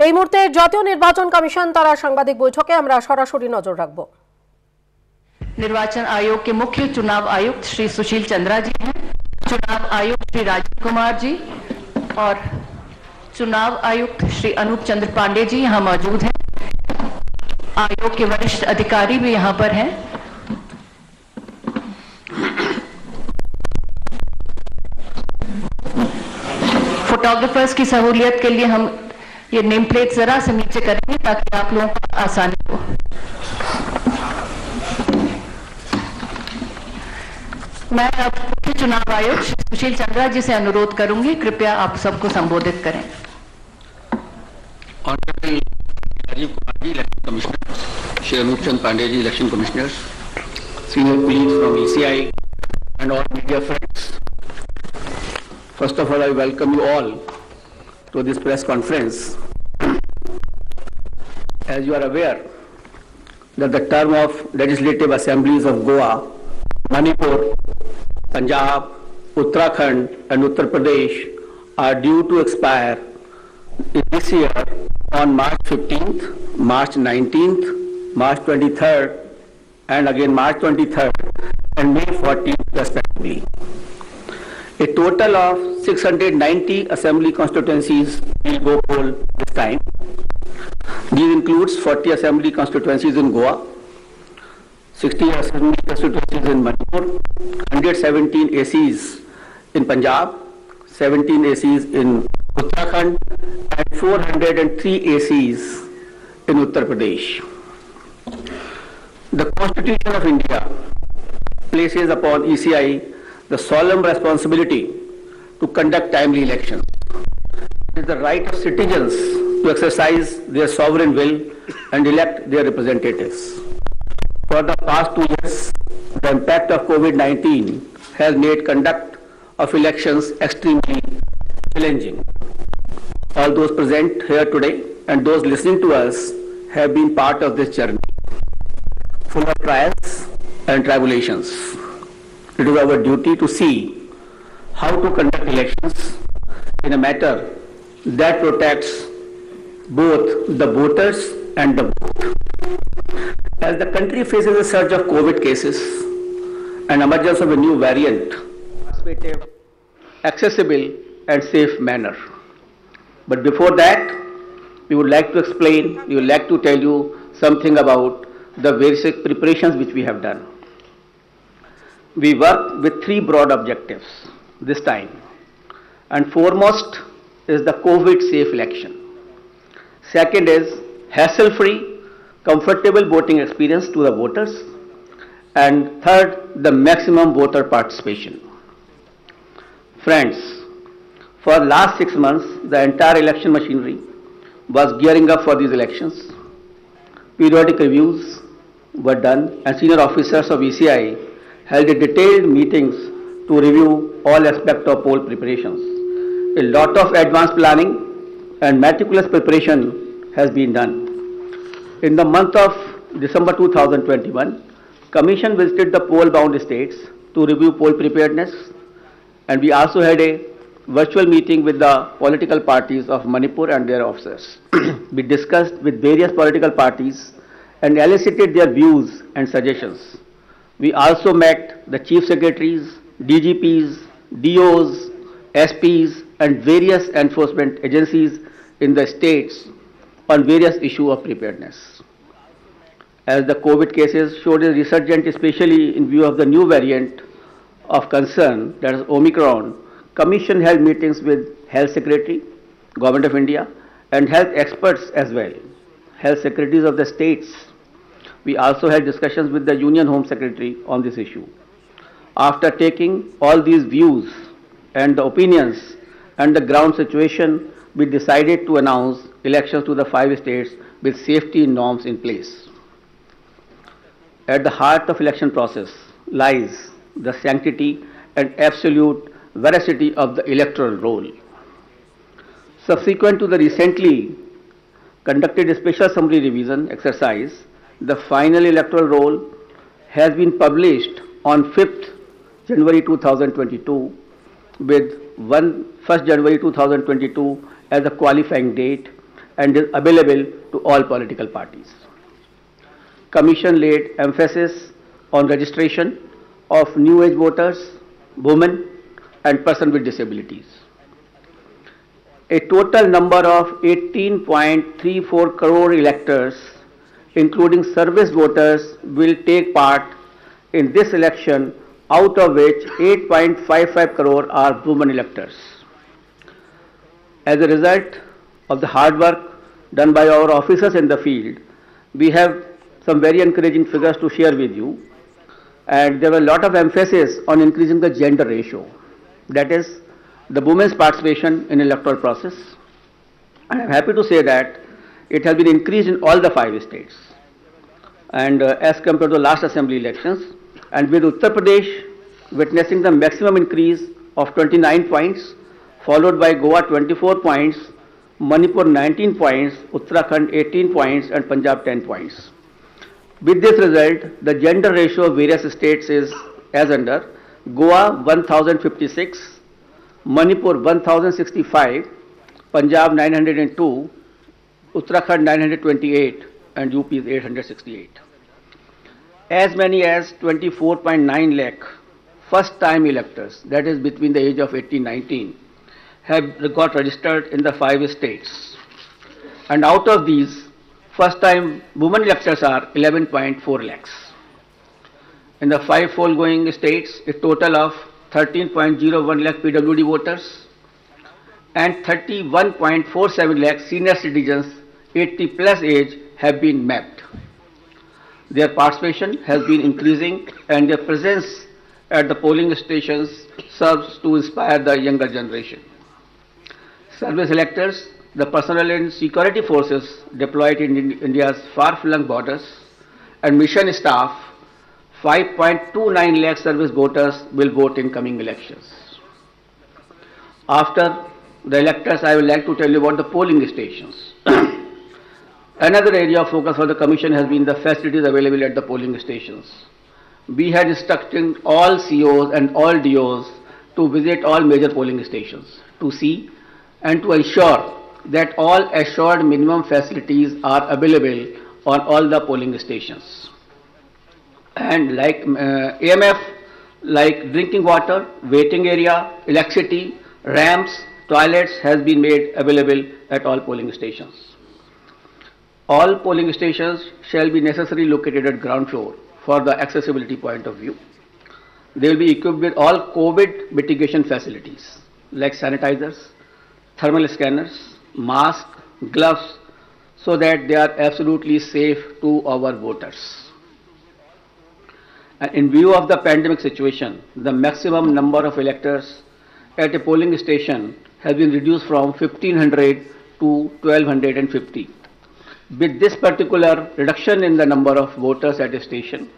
এই মুহূর্তে জাতীয় নির্বাচন কমিশন তারা সাংবাদিক বৈঠকে আমরা সরাসরি নজর রাখব। निर्वाचन आयोग के मुख्य चुनाव आयुक्त श्री सुशील चंद्रा जी हैं, चुनाव आयुक्त श्री राजीव कुमार जी और चुनाव आयुक्त श्री अनूप चंद्र पांडे जी यहाँ मौजूद हैं। आयोग के वरिष्ठ अधिकारी भी यहाँ पर हैं। फोटोग्राफर्स की सहूलियत के लिए हम ये नेम प्लेट जरा से नीचे करेंगे ताकि आप लोगों को आसानी हो। मैं अब मुख्य चुनाव आयुक्त श्री सुशील चंद्रा जी से अनुरोध करूंगी, कृपया आप सबको संबोधित करें। Honourable Rajiv Kumar ji, election commissioner, Shri Anoop Chandra Pandey ji, election commissioners, senior colleagues from ECI and all media friends. First of all, I welcome you all to this press conference. As you are aware that the term of legislative assemblies of Goa, Manipur, Punjab, Uttarakhand and Uttar Pradesh are due to expire this year on March 15th, March 19th, March 23rd and again March 23rd and May 14th respectively. A total of 690 assembly constituencies will go poll this time. These includes 40 assembly constituencies in Goa, 60 assembly constituencies in Manipur, 117 ACs in Punjab, 17 ACs in Uttarakhand and 403 ACs in Uttar Pradesh. The Constitution of India places upon ECI the solemn responsibility to conduct timely elections. It is the right of citizens to exercise their sovereign will and elect their representatives. For the past 2 years, the impact of COVID-19 has made conduct of elections extremely challenging. All those present here today and those listening to us have been part of this journey, full of trials and tribulations. It is our duty to see how to conduct elections in a manner that protects both the voters and the vote. As the country faces a surge of COVID cases and emergence of a new variant, participative, accessible and safe manner. But before that, we would like to tell you something about the various preparations which we have done. We work with 3 broad objectives this time, and foremost is the COVID-safe election. Second is hassle-free, comfortable voting experience to the voters, and third, the maximum voter participation. Friends, for last 6 months, the entire election machinery was gearing up for these elections. Periodic reviews were done, and senior officers of ECI held a detailed meetings to review all aspects of poll preparations. A lot of advanced planning and meticulous preparation has been done. In the month of December 2021, Commission visited the poll-bound states to review poll preparedness, and we also had a virtual meeting with the political parties of Manipur and their officers. We discussed with various political parties and elicited their views and suggestions. We also met the chief secretaries, DGPs, DOs, SPs and various enforcement agencies in the states on various issues of preparedness. As the COVID cases showed a resurgence, especially in view of the new variant of concern, that is Omicron, Commission held meetings with Health Secretary, Government of India and health experts as well, health secretaries of the states. We also had discussions with the Union Home Secretary on this issue. After taking all these views and the opinions and the ground situation, we decided to announce elections to the 5 states with safety norms in place. At the heart of election process lies the sanctity and absolute veracity of the electoral roll. Subsequent to the recently conducted special summary revision exercise, the final electoral roll has been published on 5th January 2022 with 1st January 2022 as a qualifying date and is available to all political parties. Commission laid emphasis on registration of new age voters, women and persons with disabilities. A total number of 18.34 crore electors, including service voters, will take part in this election, out of which 8.55 crore are women electors. As a result of the hard work done by our officers in the field, we have some very encouraging figures to share with you. And there were a lot of emphasis on increasing the gender ratio, that is, the women's participation in electoral process. And I am happy to say that it has been increased in all the 5 states. And as compared to the last assembly elections, and with Uttar Pradesh witnessing the maximum increase of 29 points, followed by Goa 24 points, Manipur 19 points, Uttarakhand 18 points and Punjab 10 points. With this result, the gender ratio of various states is as under: Goa 1056, Manipur 1065, Punjab 902, Uttarakhand 928 and UP is 868. As many as 24.9 lakh first-time electors, that is between the age of 18-19, have got registered in the 5 states. And out of these, first-time women electors are 11.4 lakhs. In the 5 foregoing states, a total of 13.01 lakh PWD voters and 31.47 lakh senior citizens 80 plus age have been mapped. Their participation has been increasing and their presence at the polling stations serves to inspire the younger generation. Service electors, the personnel and security forces deployed in India's far-flung borders, and mission staff, 5.29 lakh service voters will vote in coming elections. After the electors, I would like to tell you about the polling stations. Another area of focus for the Commission has been the facilities available at the polling stations. We had instructed all COs and all DOs to visit all major polling stations to see and to ensure that all assured minimum facilities are available on all the polling stations. And like AMF, like drinking water, waiting area, electricity, ramps, toilets has been made available at all polling stations. All polling stations shall be necessarily located at ground floor for the accessibility point of view. They will be equipped with all COVID mitigation facilities like sanitizers, thermal scanners, masks, gloves, so that they are absolutely safe to our voters. And in view of the pandemic situation, the maximum number of electors at a polling station has been reduced from 1500 to 1250. With this particular reduction in the number of voters at a station,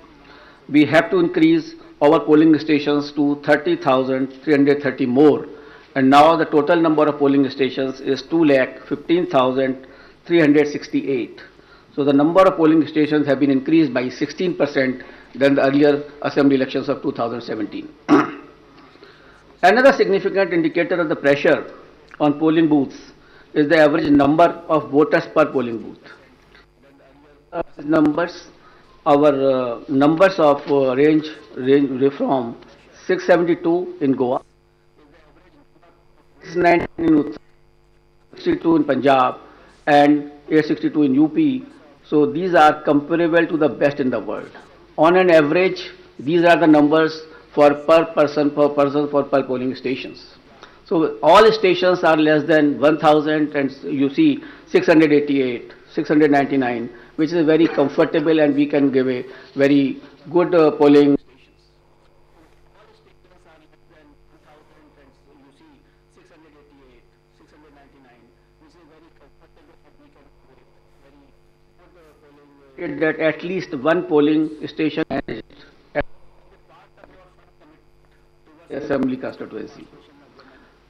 we have to increase our polling stations to 30,330 more, and now the total number of polling stations is 2,15,368. So the number of polling stations have been increased by 16% than the earlier assembly elections of 2017. Another significant indicator of the pressure on polling booths is the average number of voters per polling booth. Our numbers of range from 672 in Goa, 619 in Uttar, 62 in Punjab and 862 in UP. So these are comparable to the best in the world. On an average, these are the numbers for per person for polling stations. So all stations are less than 1,000 and you see 688, 699, which is very comfortable and we can give a very good polling. That at least one polling station assembly constituency.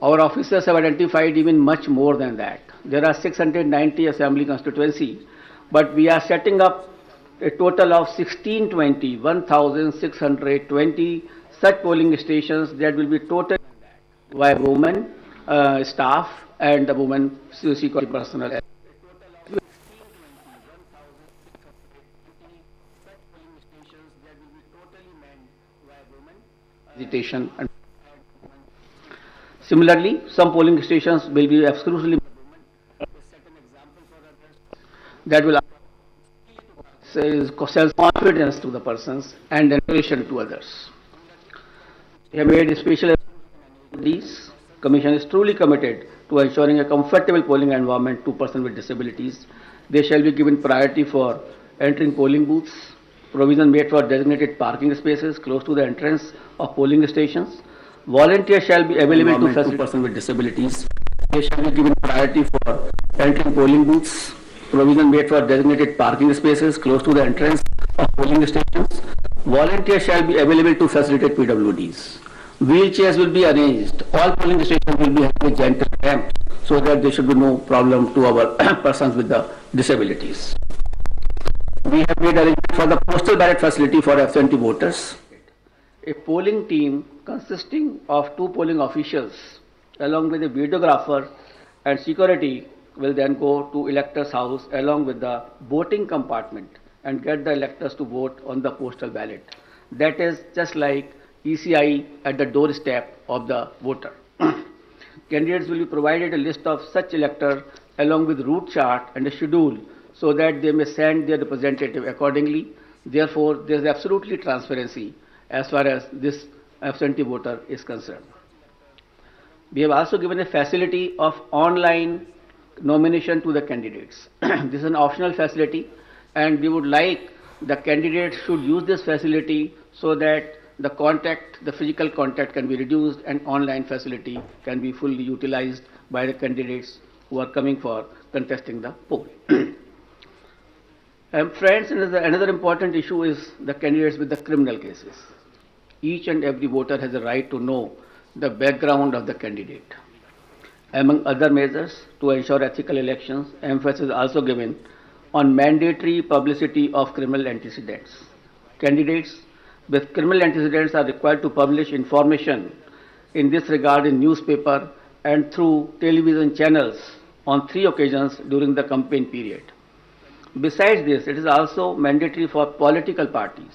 Our officers have identified even much more than that. There are 690 assembly constituency, but we are setting up a total of 1,620 such polling stations that will be total by women, staff and the women security personnel. Visitation and similarly, some polling stations will be exclusively that will sells confidence to the persons and encouragement to others. We have made a special these. Commission is truly committed to ensuring a comfortable polling environment to persons with disabilities. They shall be given priority for entering polling booths, provision made for designated parking spaces close to the entrance of polling stations. Volunteers shall be available to facilitate persons with disabilities. They shall be given priority for entering polling booths, provision made for designated parking spaces close to the entrance of polling stations. Volunteers shall be available to facilitate PWDs. Wheelchairs will be arranged. All polling stations will be having a gentle ramp so that there should be no problem to our persons with the disabilities. We have made arrangement for the postal ballot facility for absentee voters. A polling team consisting of 2 polling officials along with a videographer and security will then go to electors' house along with the voting compartment and get the electors to vote on the postal ballot. That is just like ECI at the doorstep of the voter. Candidates will be provided a list of such electors along with route chart and a schedule so that they may send their representative accordingly. Therefore, there is absolutely transparency as far as this absentee voter is concerned. We have also given a facility of online nomination to the candidates. This is an optional facility and we would like the candidates should use this facility so that the physical contact can be reduced and online facility can be fully utilized by the candidates who are coming for contesting the poll. Friends, another important issue is the candidates with the criminal cases. Each and every voter has a right to know the background of the candidate. Among other measures to ensure ethical elections, emphasis is also given on mandatory publicity of criminal antecedents. Candidates with criminal antecedents are required to publish information in this regard in newspaper and through television channels on 3 occasions during the campaign period. Besides this, it is also mandatory for political parties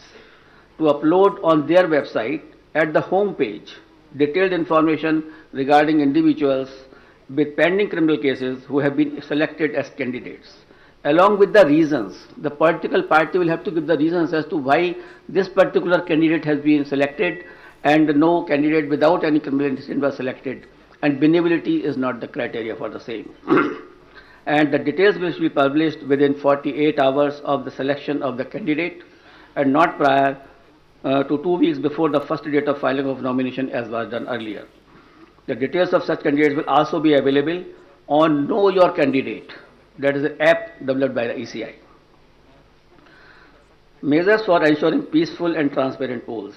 to upload on their website at the home page detailed information regarding individuals with pending criminal cases who have been selected as candidates. Along with the reasons, the political party will have to give the reasons as to why this particular candidate has been selected and no candidate without any criminal antecedent was selected, and benevolity is not the criteria for the same. And the details will be published within 48 hours of the selection of the candidate and not prior to 2 weeks before the first date of filing of nomination as was done earlier. The details of such candidates will also be available on Know Your Candidate, that is an app developed by the ECI. Measures for ensuring peaceful and transparent polls.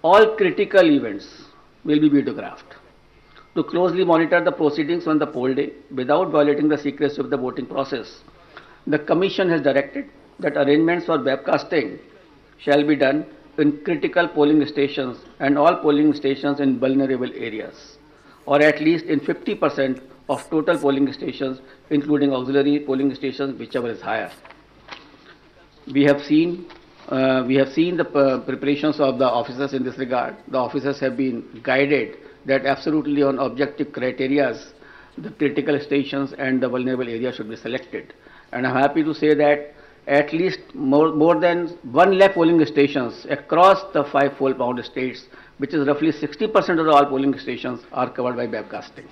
All critical events will be videographed to closely monitor the proceedings on the poll day without violating the secrecy of the voting process. The Commission has directed that arrangements for webcasting shall be done in critical polling stations and all polling stations in vulnerable areas, or at least in 50% of total polling stations, including auxiliary polling stations, whichever is higher. We have seen the preparations of the officers in this regard. The officers have been guided that absolutely on objective criteria, the critical stations and the vulnerable areas should be selected. And I'm happy to say that at least more than 1 lakh polling stations across the 5 poll-bound states, which is roughly 60% of all polling stations, are covered by webcasting.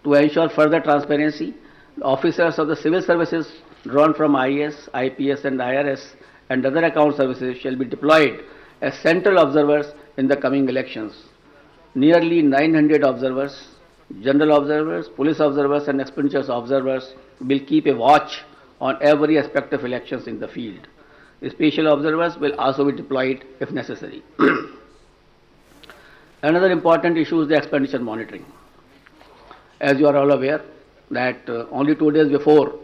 To ensure further transparency, the officers of the civil services drawn from IAS, IPS and IRS and other account services shall be deployed as central observers in the coming elections. Nearly 900 observers, general observers, police observers and expenditures observers will keep a watch on every aspect of elections in the field. The special observers will also be deployed if necessary. Another important issue is the expenditure monitoring. As you are all aware that only 2 days before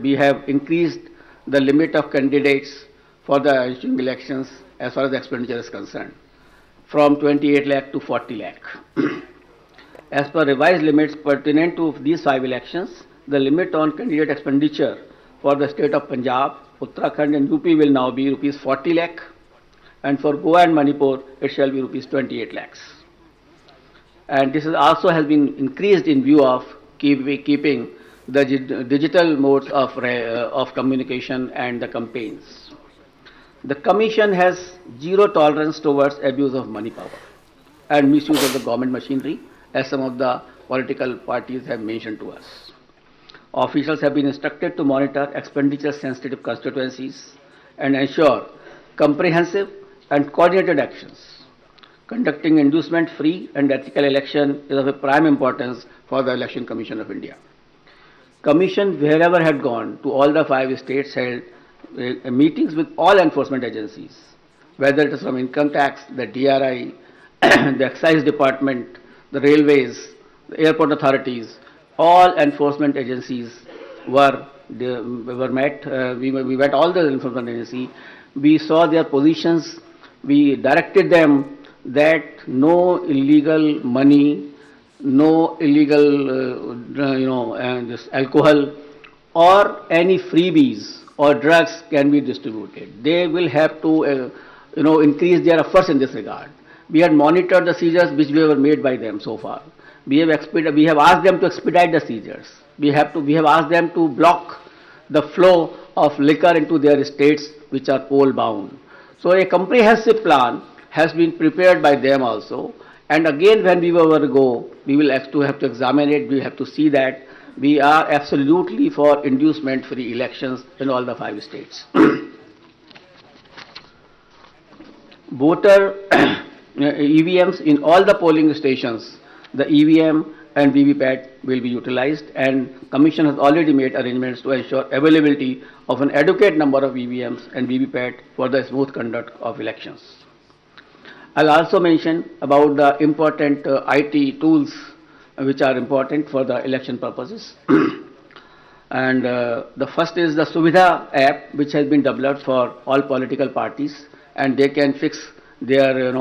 we have increased the limit of candidates for the ensuing elections as far as the expenditure is concerned from 28 lakh to 40 lakh. As per revised limits pertinent to these 5 elections, the limit on candidate expenditure for the state of Punjab, Uttarakhand and UP will now be rupees 40 lakh and for Goa and Manipur it shall be rupees 28 lakhs. And this is also has been increased in view of keeping the digital modes of communication and the campaigns. The Commission has zero tolerance towards abuse of money power and misuse of the government machinery, as some of the political parties have mentioned to us. Officials have been instructed to monitor expenditure-sensitive constituencies and ensure comprehensive and coordinated actions. Conducting inducement-free and ethical election is of a prime importance for the Election Commission of India. Commission, wherever had gone, to all the 5 states, held meetings with all enforcement agencies, whether it is from income tax, the DRI, the excise department, the railways, the airport authorities. All enforcement agencies were met. We met all the enforcement agencies. We saw their positions. We directed them that no illegal money, no illegal, this alcohol or any freebies or drugs can be distributed. They will have to, increase their efforts in this regard. We had monitored the seizures which were made by them so far. We have asked them to expedite the seizures. We have asked them to block the flow of liquor into their states which are poll bound. So a comprehensive plan has been prepared by them also. And again, when we will go, we will have to examine it. We have to see that we are absolutely for inducement-free elections in all the 5 states. Voter EVMs in all the polling stations, the EVM and VVPAT will be utilized, and Commission has already made arrangements to ensure availability of an adequate number of EVMs and VVPAT for the smooth conduct of elections. I'll also mention about the important IT tools which are important for the election purposes. And the first is the Suvidha app, which has been developed for all political parties, and they can fix their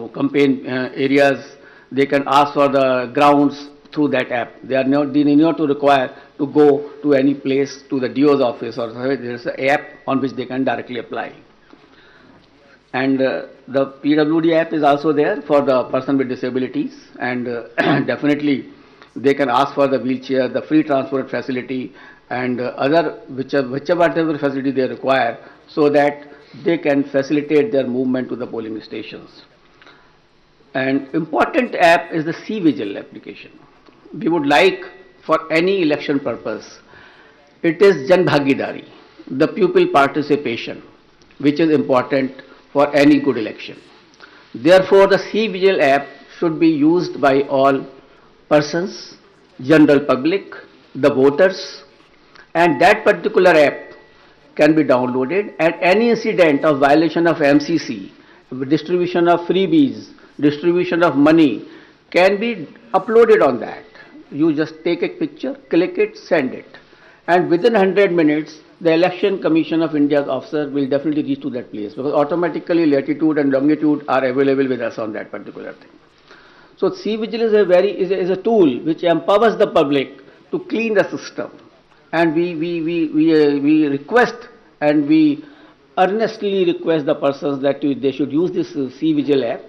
campaign areas. They can ask for the grounds through that app. They need not to require to go to any place, to the DO's office, or there is an app on which they can directly apply. And the PWD app is also there for the person with disabilities, and definitely they can ask for the wheelchair, the free transport facility, and other whichever facility they require, so that they can facilitate their movement to the polling stations. An important app is the C-Vigil application. We would like, for any election purpose, it is Jan Bhagidari, the pupil participation, which is important for any good election. Therefore, the C-Vigil app should be used by all persons, general public, the voters, and that particular app can be downloaded, and any incident of violation of MCC, distribution of freebies, distribution of money can be uploaded on that. You just take a picture, click it, send it, and within 100 minutes the Election Commission of India's officer will definitely reach to that place, because automatically latitude and longitude are available with us on that particular thing. So C-Vigil is a tool which empowers the public to clean the system, and we request and we earnestly request the persons that they should use this C-Vigil app,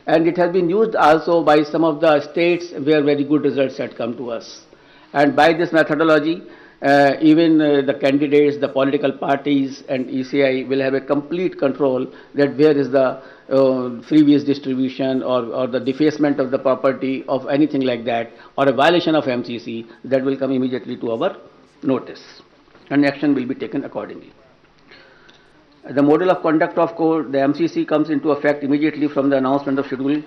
and it has been used also by some of the states where very good results had come to us. And by this methodology, even the candidates, the political parties and ECI will have a complete control that where is the freebies distribution or the defacement of the property of anything like that, or a violation of MCC, that will come immediately to our notice, and action will be taken accordingly. The model of conduct of court, the MCC, comes into effect immediately from the announcement of schedule.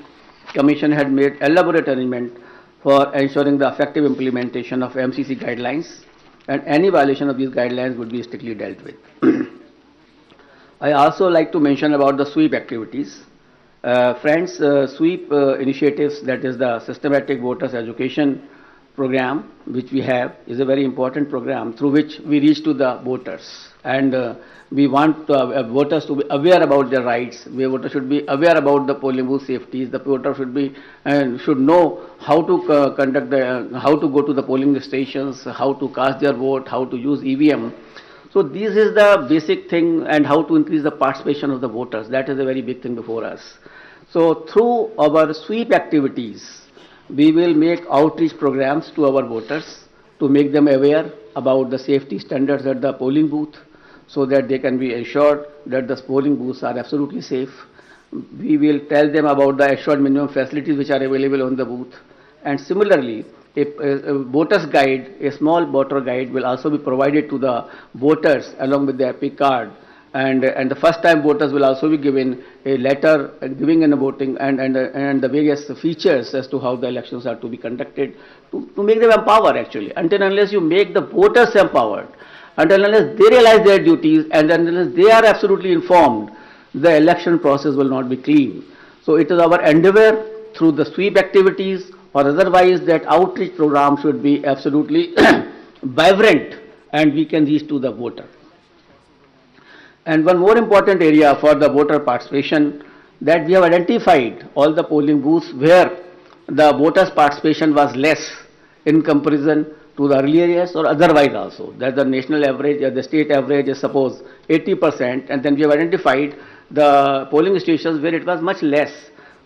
Commission had made elaborate arrangement for ensuring the effective implementation of MCC guidelines, and any violation of these guidelines would be strictly dealt with. I also like to mention about the sweep activities. Friends, sweep initiatives, that is the systematic voters education program which we have, is a very important program through which we reach to the voters, and we want voters to be aware about their rights. Voters should be aware about the polling booth safeties. The voter should know how to how to go to the polling stations, how to cast their vote, how to use EVM. So this is the basic thing, and how to increase the participation of the voters. That is a very big thing before us. So through our sweep activities, we will make outreach programs to our voters to make them aware about the safety standards at the polling booth, so that they can be assured that the polling booths are absolutely safe. We will tell them about the assured minimum facilities which are available on the booth. And similarly, a voter's guide, a small voter guide will also be provided to the voters along with the EPIC card. And the first time voters will also be given a letter giving in a voting and the various features as to how the elections are to be conducted, to make them empowered actually. Until and unless you make the voters empowered, until and unless they realize their duties, and unless they are absolutely informed, the election process will not be clean. So it is our endeavor through the sweep activities or otherwise that outreach program should be absolutely vibrant and we can reach to the voter. And one more important area for the voter participation, that we have identified all the polling booths where the voters' participation was less in comparison to the earlier years or otherwise also. That the national average or the state average is suppose 80%, and then we have identified the polling stations where it was much less.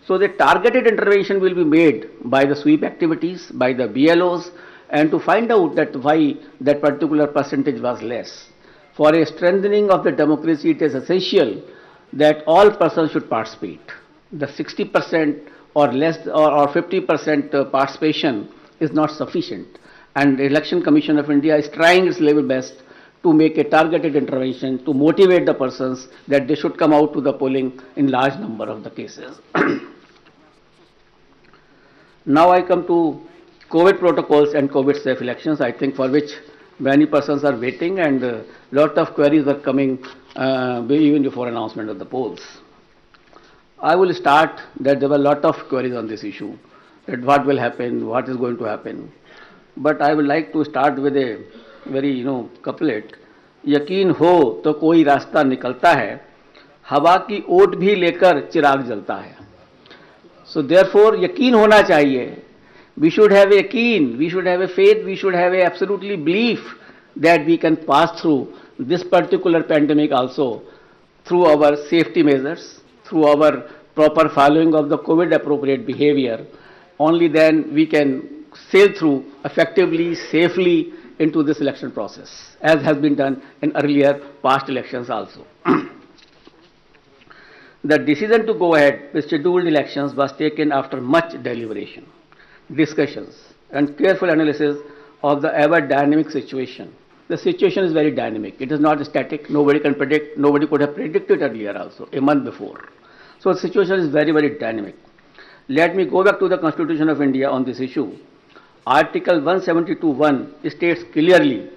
So the targeted intervention will be made by the sweep activities, by the BLOs, and to find out that why that particular percentage was less. For a strengthening of the democracy, it is essential that all persons should participate. The 60% or less or 50% participation is not sufficient. And the Election Commission of India is trying its level best to make a targeted intervention to motivate the persons that they should come out to the polling in large number of the cases. Now I come to COVID protocols and COVID safe elections, I think for which many persons are waiting, and a lot of queries are coming even before announcement of the polls. I will start that there were a lot of queries on this issue, that what will happen, what is going to happen. But I would like to start with a very couplet. यकीन हो तो कोई रास्ता निकलता है, हवा की ओट भी लेकर चिराग जलता है. So therefore यकीन होना चाहिए. We should have a yaqeen, we should have a faith, we should have a absolutely belief that we can pass through this particular pandemic also through our safety measures, through our proper following of the COVID appropriate behavior. Only then we can sail through effectively, safely into this election process, as has been done in earlier past elections also. The decision to go ahead with scheduled elections was taken after much deliberation, discussions, and careful analysis of the ever dynamic situation. The situation is very dynamic. It is not static. Nobody can predict. Nobody could have predicted earlier also, a month before. So the situation is very, very dynamic. Let me go back to the Constitution of India on this issue. Article 172(1) states clearly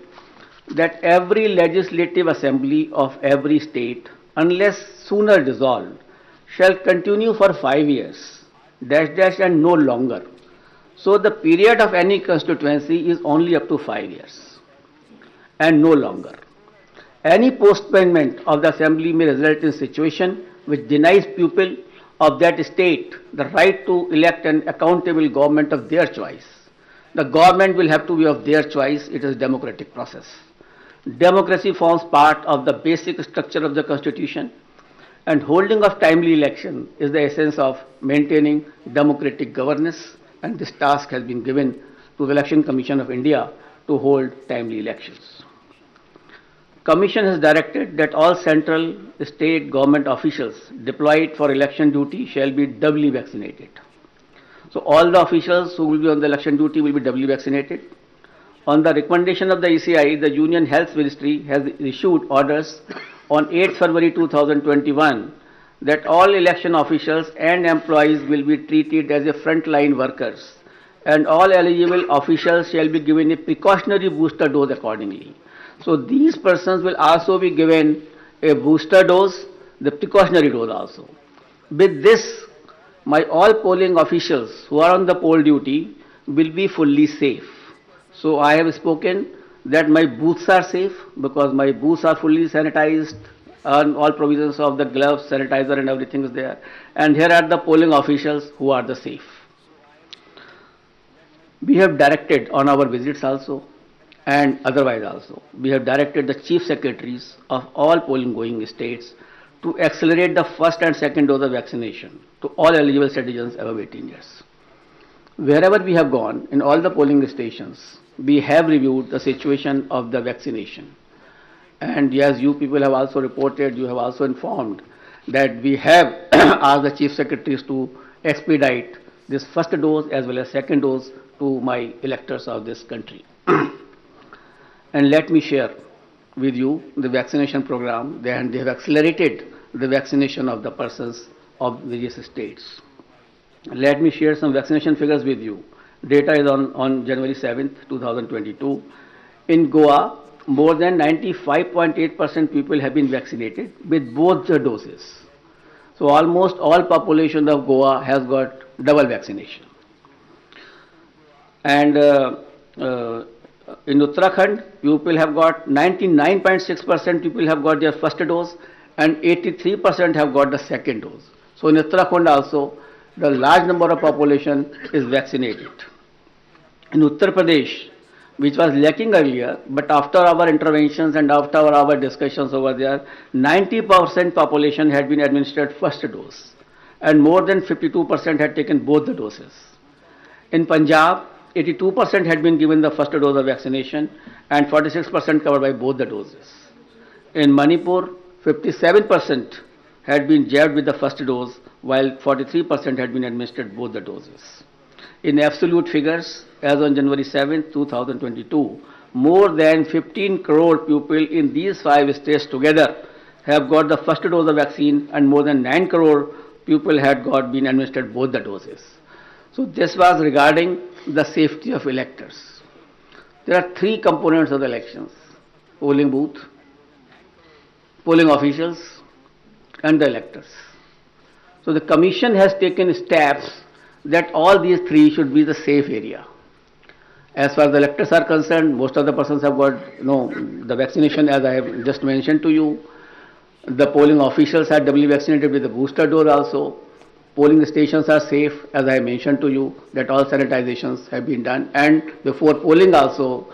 that every legislative assembly of every state, unless sooner dissolved, shall continue for 5 years, and no longer. So the period of any constituency is only up to 5 years and no longer. Any postponement of the assembly may result in a situation which denies people of that state the right to elect an accountable government of their choice. The government will have to be of their choice. It is a democratic process. Democracy forms part of the basic structure of the Constitution, and holding of timely election is the essence of maintaining democratic governance, and this task has been given to the Election Commission of India to hold timely elections. Commission has directed that all central state government officials deployed for election duty shall be doubly vaccinated. So all the officials who will be on the election duty will be doubly vaccinated. On the recommendation of the ECI, the Union Health Ministry has issued orders on 8 February 2021 that all election officials and employees will be treated as a frontline workers, and all eligible officials shall be given a precautionary booster dose accordingly. So these persons will also be given a booster dose, the precautionary dose also. With this, my all polling officials who are on the poll duty will be fully safe. So I have spoken that my booths are safe because my booths are fully sanitized, and all provisions of the gloves, sanitizer and everything is there. And here are the polling officials who are the safe. We have directed on our visits also, and otherwise also. We have directed the chief secretaries of all polling going states to accelerate the first and second dose of vaccination to all eligible citizens above 18 years. Wherever we have gone, in all the polling stations, we have reviewed the situation of the vaccination. And yes, you people have also reported, you have also informed that we have asked the chief secretaries to expedite this first dose as well as second dose to my electors of this country. And let me share with you the vaccination program, and they have accelerated the vaccination of the persons of various states. Let me share some vaccination figures with you. Data is on January 7th, 2022. In Goa, more than 95.8% people have been vaccinated with both the doses. So almost all population of Goa has got double vaccination. And in Uttarakhand, people have got 99.6% people have got their first dose and 83% have got the second dose. So in Uttarakhand also, the large number of population is vaccinated. In Uttar Pradesh, which was lacking earlier, but after our interventions and after our discussions over there, 90% population had been administered first dose and more than 52% had taken both the doses. In Punjab, 82% had been given the first dose of vaccination and 46% covered by both the doses. In Manipur, 57% had been jabbed with the first dose while 43% had been administered both the doses. In absolute figures, as on January 7, 2022, more than 15 crore people in these 5 states together have got the first dose of vaccine and more than 9 crore people had been administered both the doses. So this was regarding the safety of electors. There are 3 components of the elections: polling booth, polling officials and the electors. So the Commission has taken steps that all these 3 should be the safe area. As far as the electors are concerned, most of the persons have got the vaccination, as I have just mentioned to you. The polling officials are doubly vaccinated with the booster dose also. Polling stations are safe, as I mentioned to you, that all sanitizations have been done, and before polling also,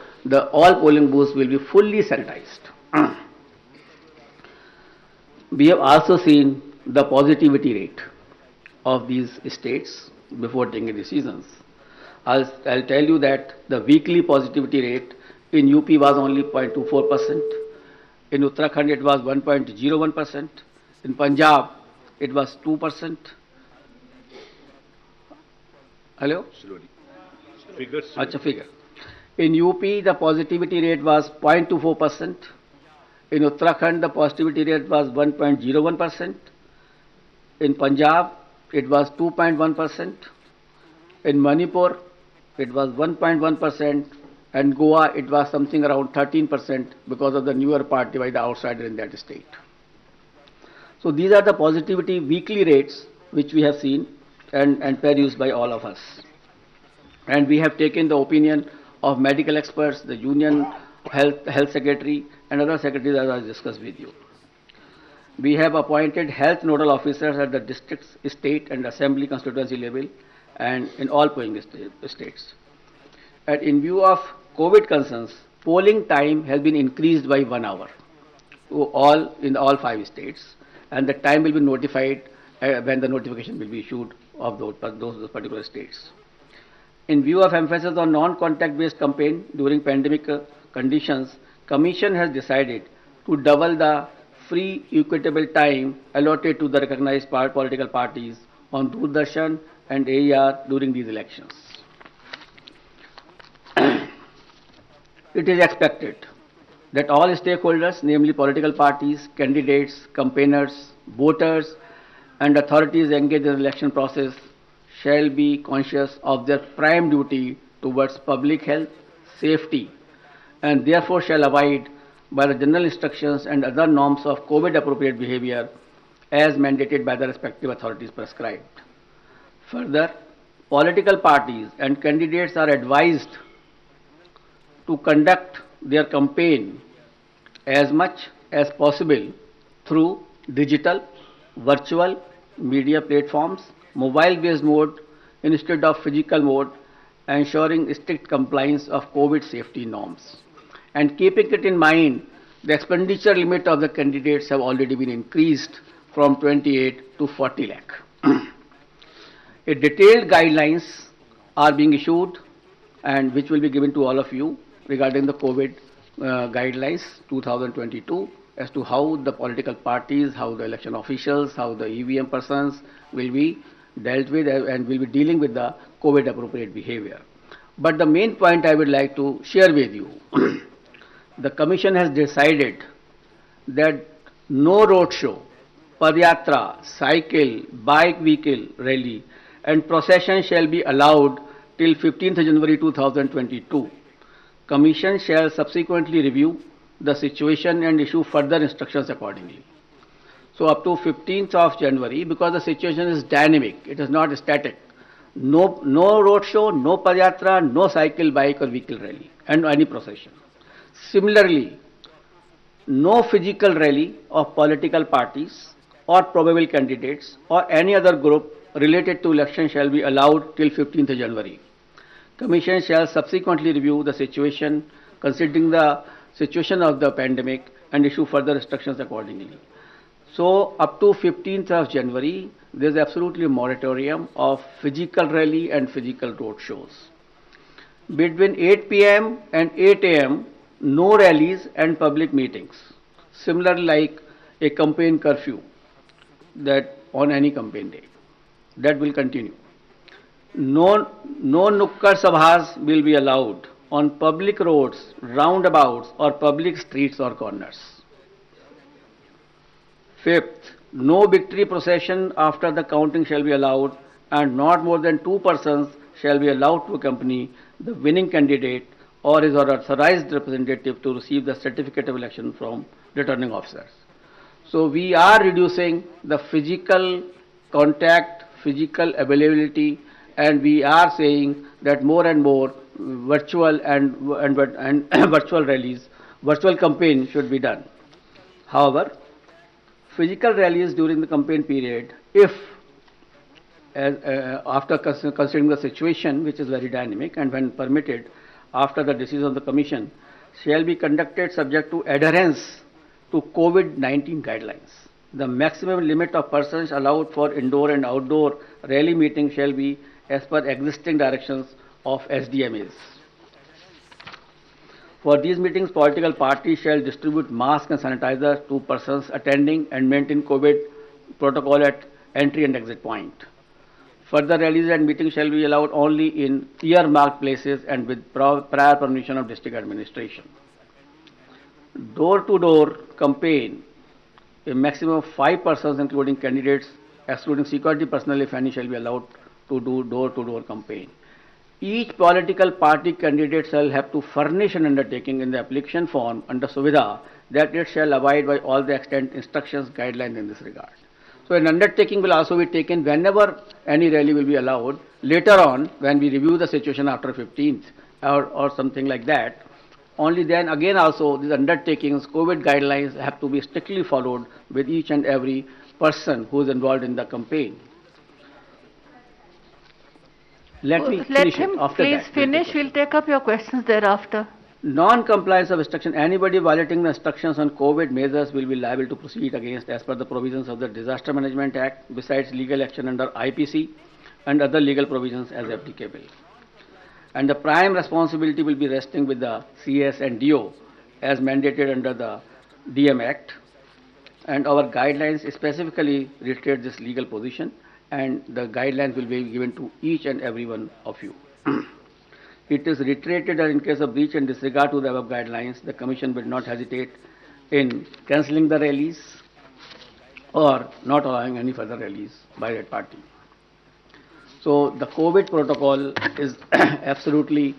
all polling booths will be fully sanitized. We have also seen the positivity rate of these states before taking decisions. I'll tell you that the weekly positivity rate in UP was only 0.24%, in Uttarakhand it was 1.01%, in Punjab it was 2%. Hello? Slowly. Figures. Acha, figure. In UP the positivity rate was 0.24%, in Uttarakhand the positivity rate was 1.01%, in Punjab it was 2.1%, in Manipur it was 1.1%, and Goa it was something around 13% because of the newer party by the outsider in that state. So these are the positivity weekly rates which we have seen and produced by all of us. And we have taken the opinion of medical experts, the Union Health Secretary and other secretaries as I discussed with you. We have appointed health nodal officers at the district, state and assembly constituency level and in all polling states. And in view of COVID concerns, polling time has been increased by 1 hour in all 5 states, and the time will be notified when the notification will be issued of those particular states. In view of emphasis on non-contact based campaign during pandemic conditions, Commission has decided to double the free equitable time allotted to the recognized political parties on Doordarshan and AER during these elections. It is expected that all stakeholders, namely political parties, candidates, campaigners, voters and authorities engaged in the election process shall be conscious of their prime duty towards public health, safety, and therefore shall abide by the general instructions and other norms of COVID appropriate behavior as mandated by the respective authorities prescribed. Further, political parties and candidates are advised to conduct their campaign as much as possible through digital, virtual, media platforms, mobile-based mode instead of physical mode, ensuring strict compliance of COVID safety norms. And keeping it in mind, the expenditure limit of the candidates have already been increased from 28 to 40 lakh. A detailed guidelines are being issued and which will be given to all of you regarding the COVID guidelines 2022 as to how the political parties, how the election officials, how the EVM persons will be dealt with and will be dealing with the COVID appropriate behavior. But the main point I would like to share with you, the Commission has decided that no road show, padyatra, cycle, bike vehicle rally and procession shall be allowed till 15th January 2022. Commission shall subsequently review the situation and issue further instructions accordingly. So up to 15th of January, because the situation is dynamic, it is not static. No road show, no padyatra, no cycle, bike or vehicle rally and any procession. Similarly, no physical rally of political parties or probable candidates or any other group related to election shall be allowed till 15th January. Commission shall subsequently review the situation considering the situation of the pandemic and issue further instructions accordingly. So up to 15th of January, there is absolutely a moratorium of physical rally and physical road shows. Between 8 p.m. and 8 a.m., no rallies and public meetings. Similarly, like a campaign curfew that on any campaign day, that will continue. No nukkad sabhas will be allowed on public roads, roundabouts or public streets or corners. Fifth, no victory procession after the counting shall be allowed and not more than 2 persons shall be allowed to accompany the winning candidate or his or authorized representative to receive the certificate of election from returning officers. So we are reducing the physical contact, physical availability, and we are saying that more and more virtual and virtual rallies, virtual campaign should be done. However, physical rallies during the campaign period, if after considering the situation, which is very dynamic, and when permitted after the decision of the Commission, shall be conducted subject to adherence to COVID-19 guidelines. The maximum limit of persons allowed for indoor and outdoor rally meeting shall be as per existing directions of SDMAs. For these meetings, political parties shall distribute masks and sanitizers to persons attending and maintain COVID protocol at entry and exit point. Further rallies and meetings shall be allowed only in earmarked places and with prior permission of district administration. Door-to-door campaign, a maximum of 5 persons including candidates, excluding security personnel if any, shall be allowed to do door-to-door campaign. Each political party candidate shall have to furnish an undertaking in the application form under Suvidha that it shall abide by all the extant instructions, guidelines in this regard. So an undertaking will also be taken whenever any rally will be allowed. Later on, when we review the situation after 15th or something like that, only then again also these undertakings, COVID guidelines have to be strictly followed with each and every person who is involved in the campaign. Let me finish him it. After please that, finish. We'll take up your questions thereafter. Non-compliance of instruction. Anybody violating the instructions on COVID measures will be liable to proceed against as per the provisions of the Disaster Management Act, besides legal action under IPC and other legal provisions as applicable. And the prime responsibility will be resting with the CS and DO as mandated under the DM Act. And our guidelines specifically reiterate this legal position, and the guidelines will be given to each and every one of you. It is reiterated that in case of breach and disregard to the above guidelines, the Commission will not hesitate in cancelling the rallies or not allowing any further rallies by that party. So the COVID protocol is absolutely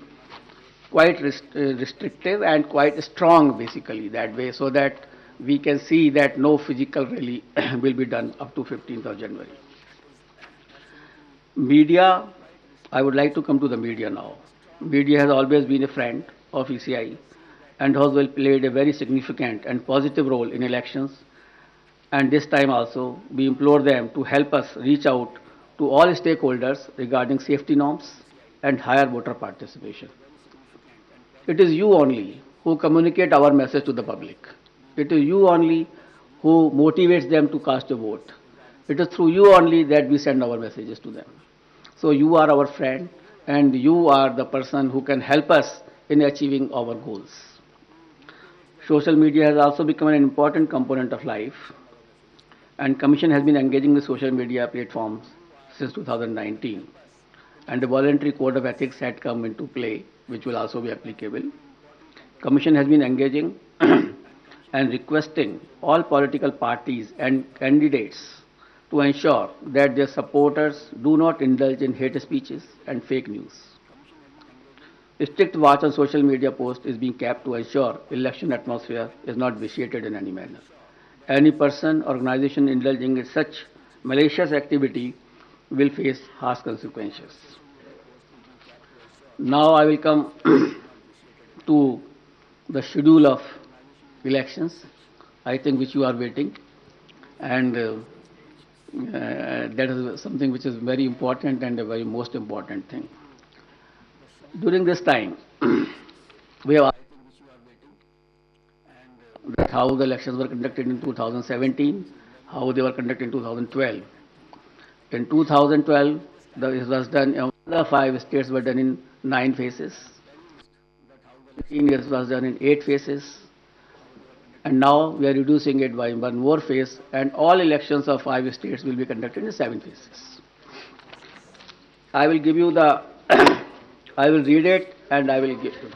quite restrictive and quite strong basically that way, so that we can see that no physical rally will be done up to 15th of January. Media, I would like to come to the media now. Media has always been a friend of ECI and has played a very significant and positive role in elections. And this time also, we implore them to help us reach out to all stakeholders regarding safety norms and higher voter participation. It is you only who communicate our message to the public. It is you only who motivates them to cast a vote. It is through you only that we send our messages to them. So you are our friend and you are the person who can help us in achieving our goals. Social media has also become an important component of life, and Commission has been engaging with social media platforms since 2019, and a voluntary code of ethics had come into play, which will also be applicable. Commission has been engaging and requesting all political parties and candidates to ensure that their supporters do not indulge in hate speeches and fake news. A strict watch on social media posts is being kept to ensure election atmosphere is not vitiated in any manner. Any person or organization indulging in such malicious activity will face harsh consequences. Now I will come to the schedule of elections, I think which you are waiting, and that is something which is very important and a very most important thing. During this time, we have that how the elections were conducted in 2017, how they were conducted in 2012. In 2012, it was done, the 5 states were done in 9 phases. 15 years was done in 8 phases. And now we are reducing it by 1 more phase, and all elections of 5 states will be conducted in 7 phases. I will give you the, I will read it and I will give you.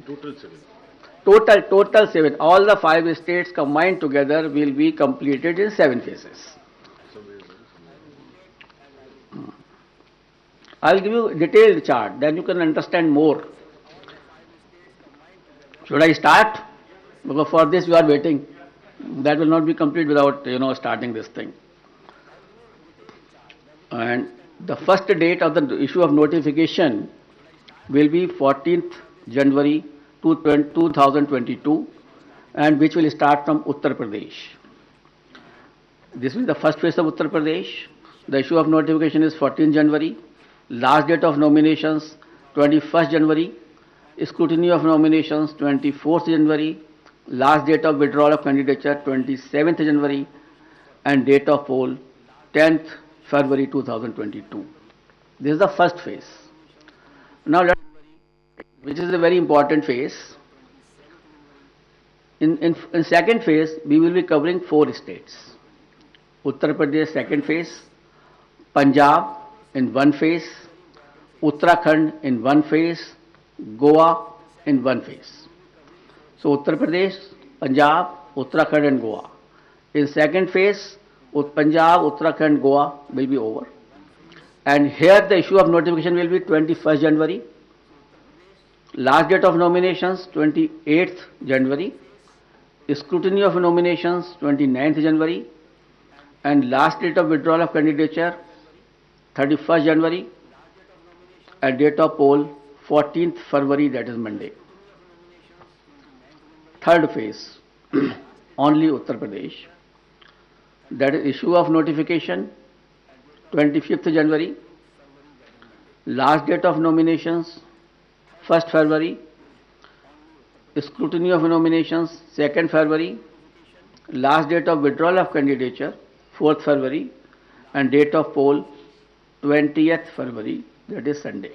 Total 7. Total 7. All the 5 states combined together will be completed in 7 phases. I will give you a detailed chart, then you can understand more. Should I start? Because for this you are waiting. That will not be complete without, starting this thing. And the first date of the issue of notification will be 14th January 2022, and which will start from Uttar Pradesh. This will be the first phase of Uttar Pradesh. The issue of notification is 14th January. Last date of nominations 21st January. Scrutiny of nominations 24th January. Last date of withdrawal of candidature 27th January, and date of poll 10th February 2022. This is the first phase. Now, which is a very important phase. In second phase, we will be covering 4 states. Uttar Pradesh second phase, Punjab in 1 phase, Uttarakhand in 1 phase, Goa in 1 phase. So Uttar Pradesh, Punjab, Uttarakhand and Goa. In second phase, Punjab, Uttarakhand, Goa will be over. And here the issue of notification will be 21st January. Last date of nominations 28th January. Scrutiny of nominations 29th January. And last date of withdrawal of candidature 31st January. And date of poll 14th February, that is Monday. Third phase, only Uttar Pradesh. That is issue of notification 25th January. Last date of nominations 1st February. Scrutiny of nominations 2nd February. Last date of withdrawal of candidature 4th February. And date of poll 20th February, that is Sunday.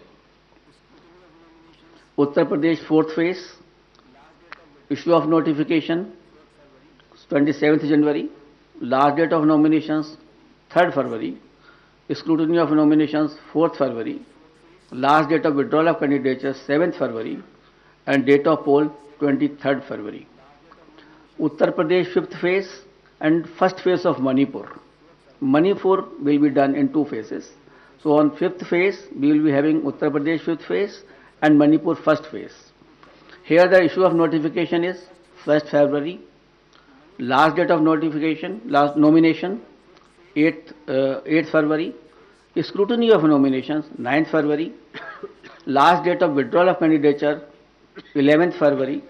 Uttar Pradesh 4th phase, issue of notification 27th January, last date of nominations 3rd February, scrutiny of nominations 4th February, last date of withdrawal of candidature 7th February, and date of poll 23rd February. Uttar Pradesh 5th phase and first phase of Manipur. Manipur will be done in 2 phases. So on 5th phase, we will be having Uttar Pradesh 5th phase and Manipur 1st phase. Here the issue of notification is 1st February. Last date of notification, last nomination 8th February. Scrutiny of nominations 9th February. Last date of withdrawal of candidature 11th February.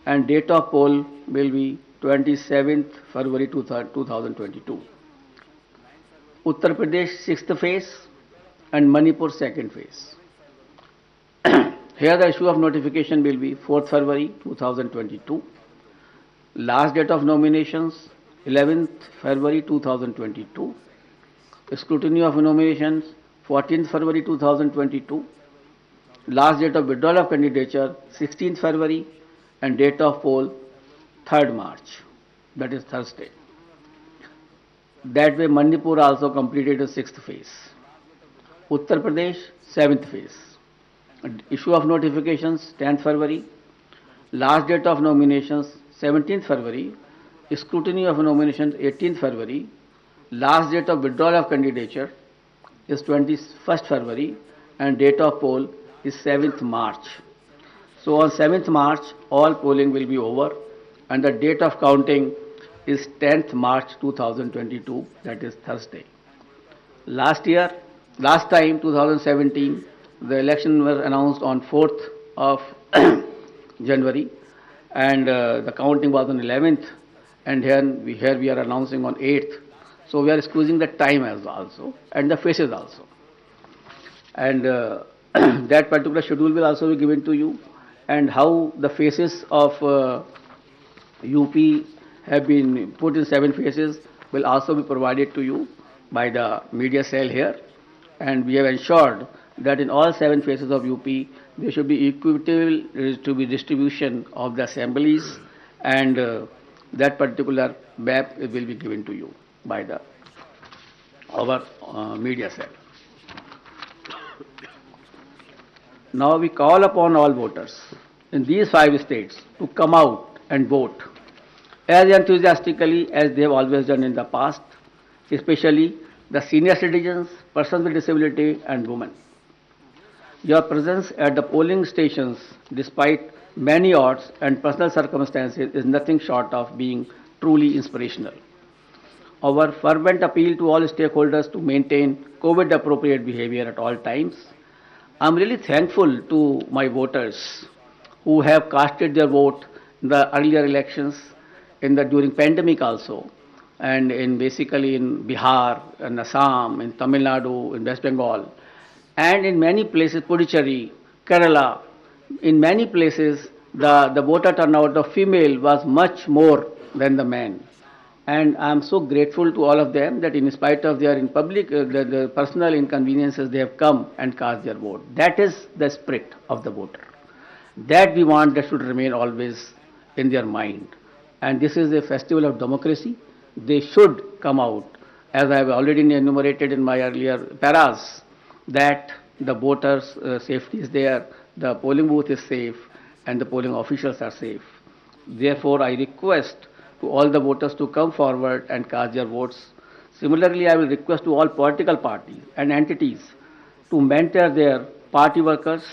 And date of poll will be 27th February 2022. Uttar Pradesh 6th phase and Manipur 2nd phase. Here the issue of notification will be 4th February 2022. Last date of nominations 11th February 2022. Scrutiny of nominations 14th February 2022. Last date of withdrawal of candidature 16th February and date of poll 3rd March, that is Thursday. That way Manipur also completed the 6th phase. Uttar Pradesh 7th phase. Issue of notifications 10th February. Last date of nominations 17th February. Scrutiny of nominations 18th February. Last date of withdrawal of candidature is 21st February and date of poll is 7th March. So on 7th March all polling will be over and the date of counting is 10th March 2022, that is Thursday. Last time 2017, the election was announced on 4th of January and the counting was on 11th and here we are announcing on 8th. So we are squeezing the time as also and the faces also. And that particular schedule will also be given to you, and how the faces of UP have been put in 7 phases will also be provided to you by the media cell here. And we have ensured that in all 7 phases of UP, there should be equitable distribution of the assemblies, and that particular map will be given to you by our media cell. Now we call upon all voters in these 5 states to come out and vote as enthusiastically as they have always done in the past, especially the senior citizens, persons with disability and women. Your presence at the polling stations, despite many odds and personal circumstances, is nothing short of being truly inspirational. Our fervent appeal to all stakeholders to maintain COVID-appropriate behavior at all times. I am really thankful to my voters who have casted their vote in the earlier elections, during pandemic also, and basically in Bihar, in Assam, in Tamil Nadu, in West Bengal, and in many places, Puducherry, Kerala. In many places, the voter turnout of female was much more than the men. And I am so grateful to all of them that in spite of their the personal inconveniences, they have come and cast their vote. That is the spirit of the voter. That we want that should remain always in their mind. And this is a festival of democracy. They should come out, as I have already enumerated in my earlier paras, that the voters' safety is there, the polling booth is safe, and the polling officials are safe. Therefore, I request to all the voters to come forward and cast their votes. Similarly, I will request to all political parties and entities to mentor their party workers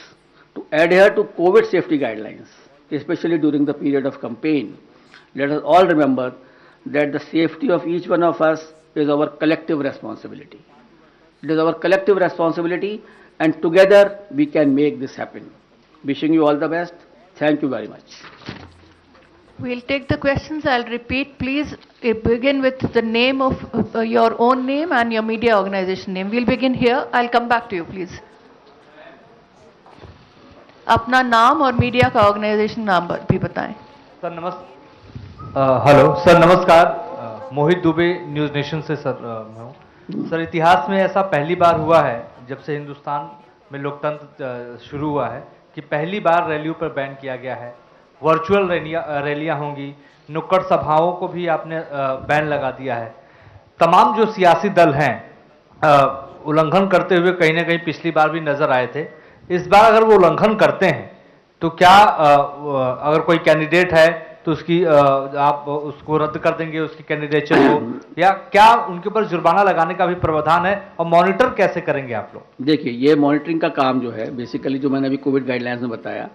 to adhere to COVID safety guidelines, especially during the period of campaign. Let us all remember that the safety of each one of us is our collective responsibility. It is our collective responsibility, and together we can make this happen. Wishing you all the best. Thank you very much. We'll take the questions. I'll repeat. Please begin with the name of your own name and your media organization name. We'll begin here. I'll come back to you, please. अपना नाम और media का organisation नाम भी बताएं। Sir hello sir, नमस्कार। मोहित Dubey, news nation से sir मैं हूँ। सर, इतिहास में ऐसा पहली बार हुआ है जब से हिंदुस्तान में लोकतंत्र शुरू हुआ है कि पहली बार रैलियों पर बैन किया गया है। वर्चुअल रैलियां होंगी, नुक्कड़ सभाओं को भी आपने बैन लगा दिया है। तमाम जो सियासी दल हैं उल्लंघन करते हुए कहीं ना कहीं पिछली बार भी नजर आए थे। इस बार अगर वो उल्लंघन करते हैं तो क्या अगर कोई कैंडिडेट है तो उसकी आप उसको रद्द कर देंगे, उसकी कैंडिडेचर को, या क्या उनके ऊपर जुर्माना लगाने का भी प्रावधान है, और मॉनिटर कैसे करेंगे आप लोग? देखिए, ये मॉनिटरिंग का काम जो है बेसिकली जो मैंने अभी कोविड गाइडलाइंस में बताया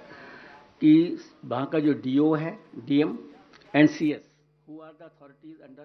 कि वहाँ का जो डीओ है, DM and CS, who are the authorities under